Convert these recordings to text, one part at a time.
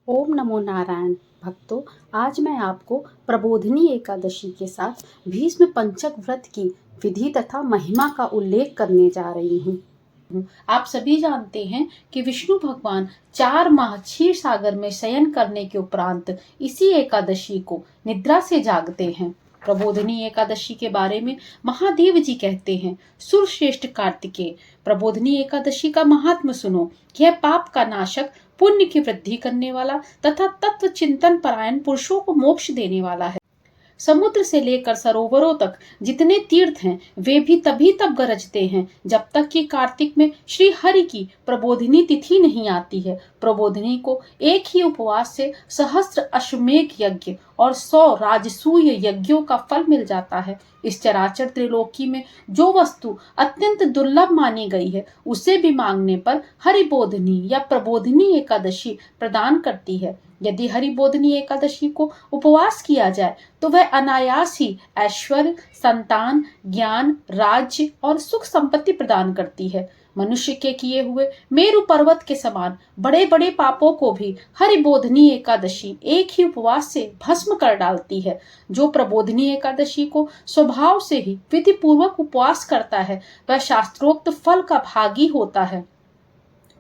ओम नमो नारायण। भक्तों, आज मैं आपको प्रबोधिनी एकादशी के साथ भीष्म पंचक व्रत की विधि तथा महिमा का उल्लेख करने जा रही हूँ। आप सभी जानते हैं कि विष्णु भगवान 4 माह क्षीर सागर में शयन करने के उपरांत इसी एकादशी को निद्रा से जागते हैं। प्रबोधिनी एकादशी के बारे में महादेव जी कहते हैं, सुरश्रेष्ठ कार्तिकेय, प्रबोधिनी एकादशी का महात्म सुनो। यह पाप का नाशक, पुण्य की वृद्धि करने वाला तथा तत्व चिंतन परायण पुरुषों को मोक्ष देने वाला है। समुद्र से लेकर सरोवरों तक जितने तीर्थ हैं, वे भी तभी तब गरजते हैं जब तक कि कार्तिक में श्री हरि की प्रबोधिनी तिथि नहीं आती है। प्रबोधिनी को एक ही उपवास से सहस्त्र अश्वमेघ यज्ञ और 100 राजसूय यज्ञों का फल मिल जाता है। इस चराचर त्रिलोकी में जो वस्तु अत्यंत दुर्लभ मानी गई है, उसे भी मांगने पर हरिबोधिनी या प्रबोधिनी एकादशी प्रदान करती है। यदि हरिबोधिनी एकादशी को उपवास किया जाए तो वह अनायास ही ऐश्वर्य, संतान, ज्ञान, राज्य और सुख संपत्ति प्रदान करती है। मनुष्य के किए हुए मेरु पर्वत के समान बड़े बड़े पापों को भी हरिबोधिनी एकादशी एक ही उपवास से भस्म कर डालती है। जो प्रबोधिनी एकादशी को स्वभाव से ही विधि पूर्वक उपवास करता है, वह शास्त्रोक्त फल का भागी होता है।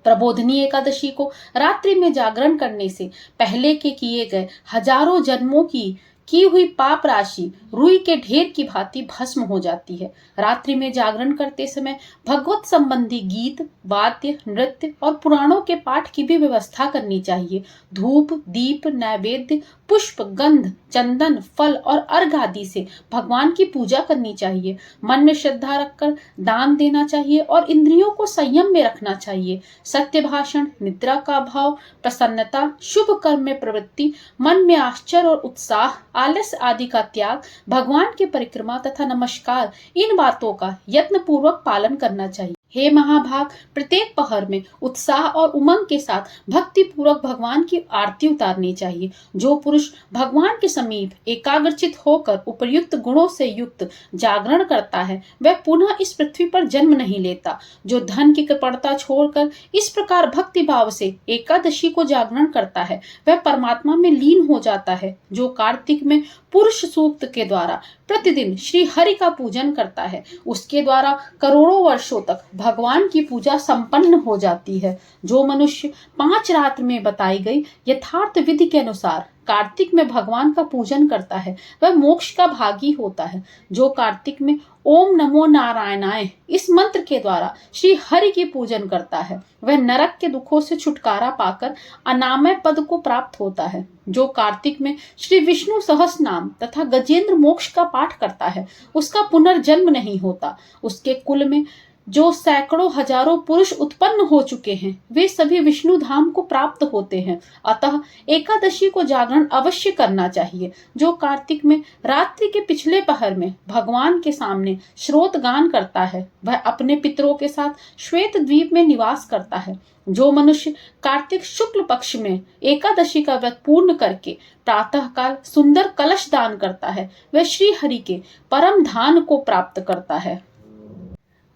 प्रबोधिनी एकादशी को रात्रि में जागरण करने से पहले के किए गए हजारों जन्मों की हुई पाप राशि रुई के ढेर की भांति भस्म हो जाती है। रात्रि में जागरण करते समय भगवत संबंधी गीत, वाद्य, नृत्य और पुराणों के पाठ की भी व्यवस्था करनी चाहिए। धूप, दीप, नैवेद्य, पुष्प, गंध, चंदन, फल और अर्घ आदि से भगवान की पूजा करनी चाहिए। मन में श्रद्धा रखकर दान देना चाहिए और इंद्रियों को संयम में रखना चाहिए। सत्य भाषण, निद्रा का भाव, प्रसन्नता, शुभ कर्म में प्रवृत्ति, मन में आश्चर्य और उत्साह, आलस्य आदि का त्याग, भगवान की परिक्रमा तथा नमस्कार, इन बातों का यत्न पूर्वक पालन करना चाहिए। हे महाभाग, प्रत्येक पहर में उत्साह और उमंग के साथ भक्ति पूर्वक भगवान की आरती उतारनी चाहिए। जो पुरुष भगवान के समीप एकाग्रचित होकर उपर्युक्त गुणों से युक्त जागरण करता है, वह पुनः इस पृथ्वी पर जन्म नहीं लेता। जो धन की कृपणता छोड़कर इस प्रकार भक्ति भाव से एकादशी को जागरण करता है, वह परमात्मा में लीन हो जाता है। जो कार्तिक में पुरुष सूक्त के द्वारा प्रतिदिन श्री हरि का पूजन करता है, उसके द्वारा करोड़ों वर्षों तक भगवान की पूजा संपन्न हो जाती है। जो मनुष्य 5 रात्र में बताई गई यथार्थ विधि के अनुसार कार्तिक में भगवान का पूजन करता है, वह मोक्ष का भागी होता है। जो कार्तिक में ओम नमो नारायणाय इस मंत्र के द्वारा श्री हरि की पूजन करता है, वह नरक के दुखों से छुटकारा पाकर अनामय पद को प्राप्त होता है। जो कार्तिक में श्री विष्णु सहस्र नाम तथा गजेंद्र मोक्ष का पाठ करता है, उसका पुनर्जन्म नहीं होता। उसके कुल में जो सैकड़ों हजारों पुरुष उत्पन्न हो चुके हैं, वे सभी विष्णु धाम को प्राप्त होते हैं। अतः एकादशी को जागरण अवश्य करना चाहिए। जो कार्तिक में रात्रि के पिछले पहर में भगवान के सामने श्रोत गान करता है, वह अपने पितरों के साथ श्वेत द्वीप में निवास करता है। जो मनुष्य कार्तिक शुक्ल पक्ष में एकादशी का व्रत पूर्ण करके प्रातः काल सुंदर कलश दान करता है, वह श्री हरि के परम धाम को प्राप्त करता है।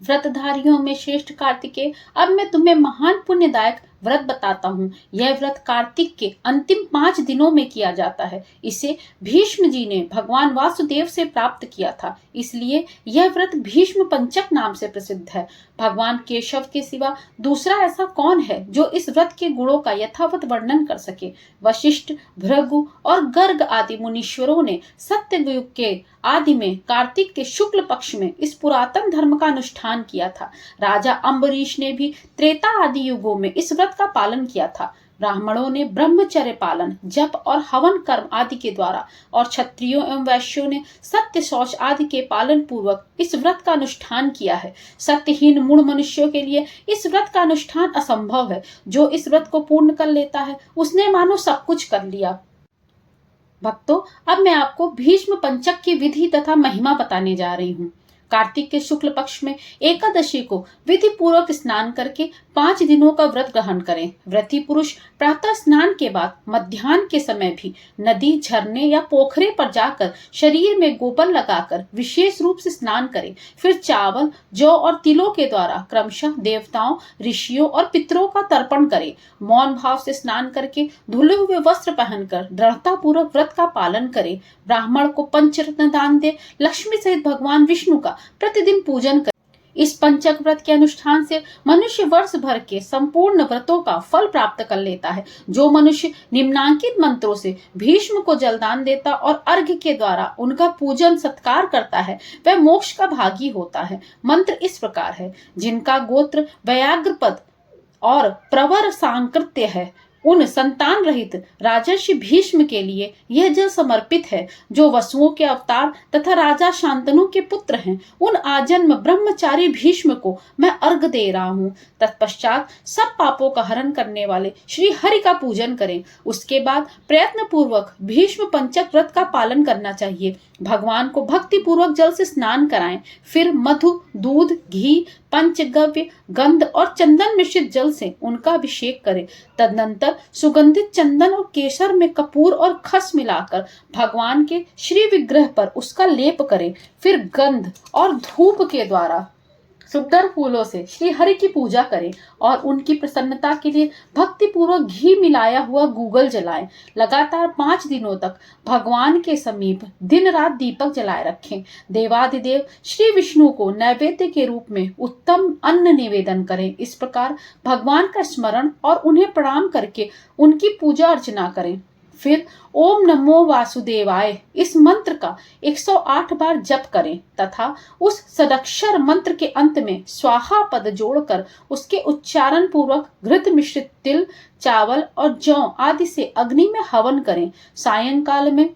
व्रतधारियों में श्रेष्ठ कार्तिकेय, अब मैं तुम्हें महान पुण्यदायक व्रत बताता हूँ। यह व्रत कार्तिक के अंतिम 5 दिनों में किया जाता है। इसे भीष्म जी ने भगवान वासुदेव से प्राप्त किया था, इसलिए यह व्रत भीष्म पंचक नाम से प्रसिद्ध है। भगवान केशव के सिवा दूसरा ऐसा कौन है जो इस व्रत के गुणों का यथावत वर्णन कर सके। वशिष्ठ, भृगु और गर्ग आदि मुनीश्वरों ने सत्ययुग के आदि में कार्तिक के शुक्ल पक्ष में इस पुरातन धर्म का अनुष्ठान किया था। राजा अम्बरीश ने भी त्रेता आदि युगों में इस व्रत का पालन किया था। ब्राह्मणों ने ब्रह्मचर्य पालन, जप और हवन कर्म आदि के द्वारा और क्षत्रियों एवं वैश्यों ने सत्य, शौच आदि के पालन पूर्वक इस व्रत का अनुष्ठान किया है। सत्यहीन मूढ़ मनुष्यों के लिए इस व्रत का अनुष्ठान असंभव है। जो इस व्रत को पूर्ण कर लेता है, उसने मानो सब कुछ कर लिया। भक्तों, अब मैं आपको भीष्म पंचक की विधि तथा महिमा बताने जा रही हूँ। कार्तिक के शुक्ल पक्ष में एकादशी को विधि पूर्वक स्नान करके 5 दिनों का व्रत ग्रहण करें। व्रती पुरुष प्रातः स्नान के बाद मध्याह्न के समय भी नदी, झरने या पोखरे पर जाकर शरीर में गोबर लगाकर विशेष रूप से स्नान करें। फिर चावल, जौ और तिलों के द्वारा क्रमशः देवताओं, ऋषियों और पितरों का तर्पण करें। मौन भाव से स्नान करके धुले हुए वस्त्र पहनकर दृढ़ता पूर्वक व्रत का पालन करें। ब्राह्मण को पंचरत्न दान दे, लक्ष्मी सहित भगवान विष्णु का प्रतिदिन पूजन करें। इस पंचक व्रत के अनुष्ठान से मनुष्य वर्ष भर के संपूर्ण व्रतों का फल प्राप्त कर लेता है। जो मनुष्य निम्नांकित मंत्रों से भीष्म को जलदान देता और अर्घ्य के द्वारा उनका पूजन सत्कार करता है, वह मोक्ष का भागी होता है। मंत्र इस प्रकार है। जिनका गोत्र व्याघ्रपद और प्रवर सांकृत्य है, उन संतान रहित राजर्षि भीष्म के लिए यह जल समर्पित है। जो वसुओं के अवतार तथा राजा शांतनु के पुत्र हैं, उन आजन्म ब्रह्मचारी भीष्म को मैं अर्घ दे रहा हूँ। तत्पश्चात सब पापों का हरण करने वाले श्री हरि का पूजन करें। उसके बाद प्रयत्न पूर्वक भीष्म पंचक व्रत का पालन करना चाहिए। भगवान को भक्ति पूर्वक जल से स्नान कराएं। फिर मधु, दूध, घी, पंचगव्य, गंध और चंदन मिश्रित जल से उनका अभिषेक करें। तदनंतर सुगंधित चंदन और केसर में कपूर और खस मिलाकर भगवान के श्री विग्रह पर उसका लेप करें। फिर गंध और धूप के द्वारा सुंदर फूलों से श्री हरि की पूजा करें और उनकी प्रसन्नता के लिए भक्ति पूर्वक घी मिलाया हुआ गूगल जलाएं। लगातार 5 दिनों तक भगवान के समीप दिन रात दीपक जलाए रखें। देवाधिदेव श्री विष्णु को नैवेद्य के रूप में उत्तम अन्न निवेदन करें। इस प्रकार भगवान का स्मरण और उन्हें प्रणाम करके उनकी पूजा अर्चना करें। फिर ओम नमो वासुदेवाय इस मंत्र का 108 बार जप करें तथा उस सदक्षर मंत्र के अंत में स्वाहा पद जोड़कर उसके उच्चारण पूर्वक घृत मिश्रित तिल, चावल और जौ आदि से अग्नि में हवन करें। सायंकाल में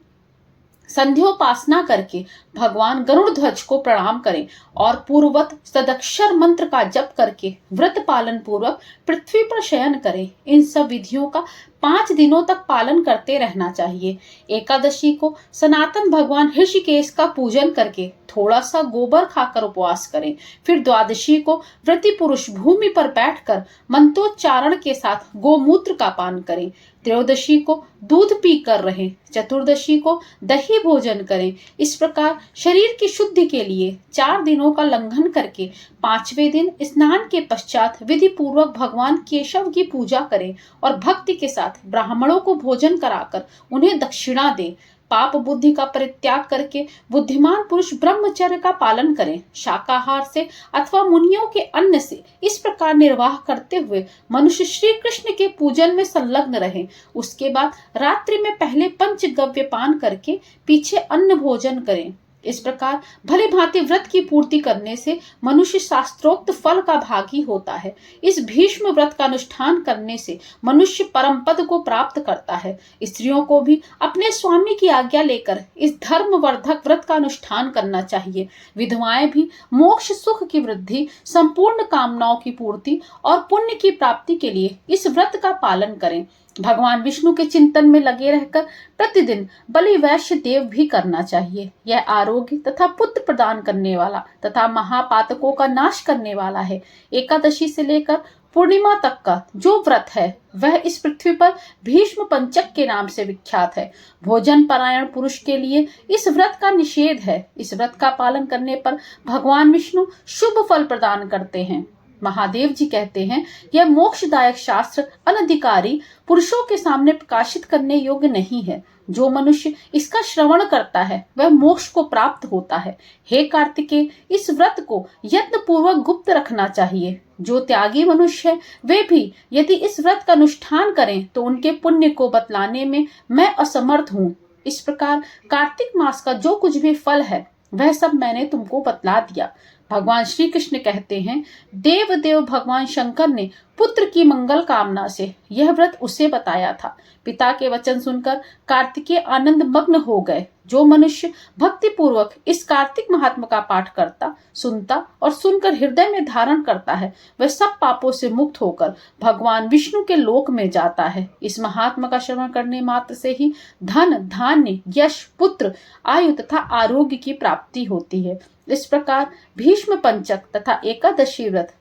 संध्योपासना करके भगवान गरुड़ ध्वज को प्रणाम करें और पूर्ववत सदक्षर मंत्र का जप करके व्रत पालन पूर्वक पृथ्वी पर शयन करें। इन सब विधियों का 5 दिनों तक पालन करते रहना चाहिए। एकादशी को सनातन भगवान ऋषिकेश का पूजन करके थोड़ा सा गोबर खाकर उपवास करें। फिर द्वादशी को व्रती पुरुष भूमि पर बैठकर मंत्रोच्चारण के साथ गोमूत्र का पान करें। त्रयोदशी को दूध पीकर रहें। चतुर्दशी को दही भोजन करें। इस प्रकार शरीर की शुद्धि के लिए 4 दिनों का लंघन करके 5वें दिन स्नान के पश्चात विधि पूर्वक भगवान केशव की पूजा करें और भक्ति के साथ ब्राह्मणों को भोजन कराकर उन्हें दक्षिणा दें। पाप बुद्धि का परित्याग करके बुद्धिमान पुरुष ब्रह्मचर्य का पालन करें। शाकाहार से अथवा मुनियों के अन्न से इस प्रकार निर्वाह करते हुए मनुष्य श्री कृष्ण के पूजन में संलग्न रहे। उसके बाद रात्रि में पहले पंचगव्य पान करके पीछे अन्न भोजन करें। इस प्रकार भले भांति व्रत की पूर्ति करने से मनुष्य शास्त्रोक्त फल का भागी होता है। इस भीष्म व्रत का अनुष्ठान करने से मनुष्य परम पद को प्राप्त करता है। स्त्रियों को भी अपने स्वामी की आज्ञा लेकर इस धर्मवर्धक व्रत का अनुष्ठान करना चाहिए। विधवाएं भी मोक्ष सुख की वृद्धि, संपूर्ण कामनाओं की पूर्ति और पुण्य की प्राप्ति के लिए इस व्रत का पालन करें। भगवान विष्णु के चिंतन में लगे रहकर प्रतिदिन बलि वैश्य देव भी करना चाहिए। यह आरोग्य तथा पुत्र प्रदान करने वाला तथा महापातकों का नाश करने वाला है। एकादशी से लेकर पूर्णिमा तक का जो व्रत है वह इस पृथ्वी पर भीष्म पंचक के नाम से विख्यात है। भोजन परायण पुरुष के लिए इस व्रत का निषेध है। इस व्रत का पालन करने पर भगवान विष्णु शुभ फल प्रदान करते हैं। महादेव जी कहते हैं, यह मोक्षदायक शास्त्र अनधिकारी पुरुषों के सामने प्रकाशित करने योग्य नहीं है। जो मनुष्य इसका श्रवण करता है वह मोक्ष को प्राप्त होता है। हे कार्तिकेय, इस व्रत को यत्न पूर्वक गुप्त रखना चाहिए। जो त्यागी मनुष्य है वे भी यदि इस व्रत का अनुष्ठान करें तो उनके पुण्य को बतलाने में मैं असमर्थ हूँ। इस प्रकार कार्तिक मास का जो कुछ भी फल है वह सब मैंने तुमको बतला दिया। भगवान श्री कृष्ण कहते हैं, देव भगवान शंकर ने पुत्र की मंगल कामना से यह व्रत उसे बताया था। पिता के वचन सुनकर कार्तिकेय आनंद मग्न हो गए। जो मनुष्य भक्ति पूर्वक इस कार्तिक महात्मा का पाठ करता, सुनता और सुनकर हृदय में धारण करता है वह सब पापों से मुक्त होकर भगवान विष्णु के लोक में जाता है। इस महात्मा का श्रवण करने मात्र से ही धन, धान्य, यश, पुत्र, आयु तथा आरोग्य की प्राप्ति होती है। इस प्रकार भीष्म पंचक तथा एकादशी व्रत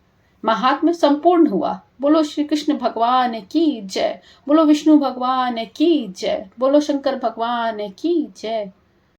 महात्म्य संपूर्ण हुआ। बोलो श्री कृष्ण भगवान की जय, बोलो विष्णु भगवान की जय, बोलो शंकर भगवान की जय।